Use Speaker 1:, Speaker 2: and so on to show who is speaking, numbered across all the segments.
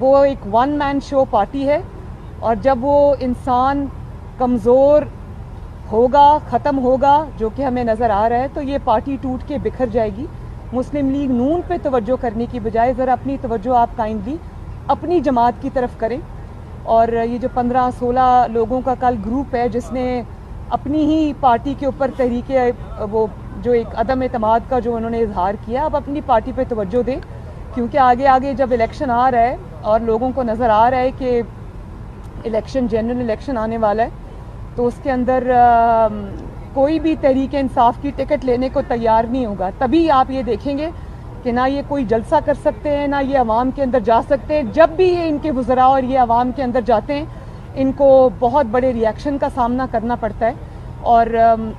Speaker 1: وہ ایک ون مین شو پارٹی ہے، اور جب وہ انسان کمزور ہوگا، ختم ہوگا، جو کہ ہمیں نظر آ رہا ہے، تو یہ پارٹی ٹوٹ کے بکھر جائے گی. مسلم لیگ نون پہ توجہ کرنے کی بجائے ذرا اپنی توجہ آپ کائنڈلی اپنی جماعت کی طرف کریں. اور یہ جو 15-16 لوگوں کا کل گروپ ہے جس نے اپنی ہی پارٹی کے اوپر تحریک وہ جو ایک عدم اعتماد کا جو انہوں نے اظہار کیا، اب اپنی پارٹی پہ توجہ دیں، کیونکہ آگے آگے جب الیکشن آ رہا ہے اور لوگوں کو نظر آ رہا ہے کہ الیکشن جنرل الیکشن آنے والا ہے، تو اس کے اندر کوئی بھی تحریک انصاف کی ٹکٹ لینے کو تیار نہیں ہوگا. تبھی آپ یہ دیکھیں گے کہ نہ یہ کوئی جلسہ کر سکتے ہیں، نہ یہ عوام کے اندر جا سکتے ہیں. جب بھی یہ ان کے وزراء اور یہ عوام کے اندر جاتے ہیں، ان کو بہت بڑے ریئیکشن کا سامنا کرنا پڑتا ہے. اور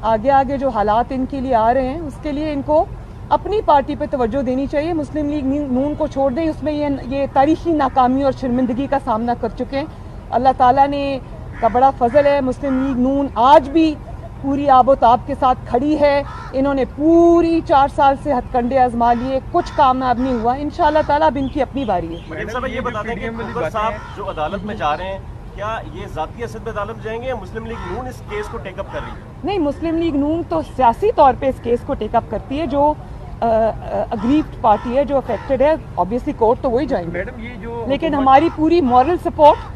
Speaker 1: آگے آگے جو حالات ان کے لیے آ رہے ہیں، اس کے لیے ان کو اپنی پارٹی پہ توجہ دینی چاہیے. مسلم لیگ نون کو چھوڑ دیں، اس میں یہ تاریخی ناکامی اور شرمندگی کا سامنا کر چکے ہیں. اللہ تعالیٰ نے کا بڑا فضل ہے، مسلم لیگ نون آج بھی پوری آب و تاب کے ساتھ کھڑی ہے. انہوں نے پوری 4 سال سے ہتھ کنڈے آزما لیے، کچھ کامیاب نہیں ہوا. انشاءاللہ تعالیٰ اب ان کی اپنی باری ہے.
Speaker 2: مریم صاحب یہ بتا دیں کہ کھوکھر صاحب جو عدالت میں جا رہے ہیں، کیا یہ ذاتی حیثیت میں عدالت جائیں گے یا مسلم لیگ نون اس کیس کو ٹیک اپ کر رہی ہے؟
Speaker 1: نہیں، مسلم لیگ نون تو سیاسی طور پہ اس کیس کو ٹیک اپ کرتی ہے. جو اگریوڈ پارٹی ہے، جو افیکٹڈ ہے، آبویسلی کورٹ تو وہی جائیں گے. لیکن ہماری پوری مورل سپورٹ،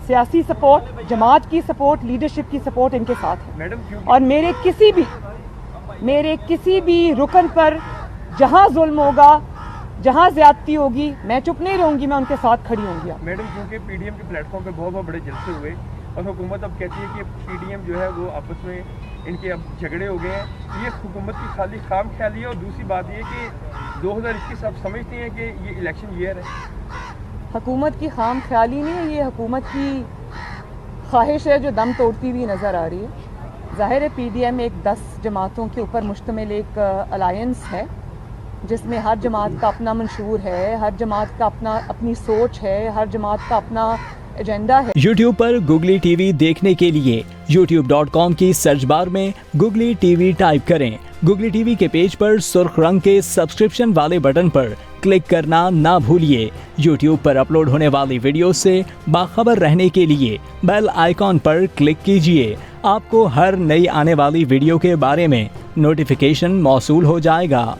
Speaker 1: سیاسی سپورٹ، جماعت کی سپورٹ، لیڈرشپ کی سپورٹ ان کے ساتھ ہے. اور میرے کسی بھی رکن پر جہاں ظلم ہوگا، جہاں زیادتی ہوگی، میں چپ نہیں رہوں گی، میں ان کے ساتھ کھڑی ہوں گی.
Speaker 3: میڈم کیونکہ پی ڈی ایم کے پلیٹ فارم پہ بہت بڑے جلسے ہوئے اور حکومت اب کہتی ہے کہ پی ڈی ایم جو ہے وہ آپس میں ان کے اب جھگڑے ہو گئے ہیں، یہ حکومت کی خالی خام خیالی ہے. اور دوسری بات یہ کہ 2021 آپ سمجھتے ہیں کہ یہ الیکشن ایئر ہے؟
Speaker 1: حکومت کی خام خیالی نہیں ہے، یہ حکومت کی خواہش ہے جو دم توڑتی ہوئی نظر آ رہی ہے. ظاہر ہے پی ڈی ایم ایک 10 جماعتوں کے اوپر مشتمل ایک الائنس ہے، جس میں ہر جماعت کا اپنا منشور ہے، ہر جماعت کا اپنی سوچ ہے، ہر جماعت کا اپنا ایجنڈا ہے.
Speaker 4: یوٹیوب پر گوگلی ٹی وی دیکھنے کے لیے youtube.com کی سرچ بار میں گوگلی ٹی وی ٹائپ کریں. گوگلی ٹی وی کے پیج پر سرخ رنگ کے سبسکرپشن والے بٹن پر کلک کرنا نہ بھولیے. یوٹیوب پر اپلوڈ ہونے والی ویڈیو سے باخبر رہنے کے لیے بیل آئیکن پر کلک کیجیے. آپ کو ہر نئی آنے والی ویڈیو کے بارے میں نوٹیفیکیشن موصول ہو جائے گا.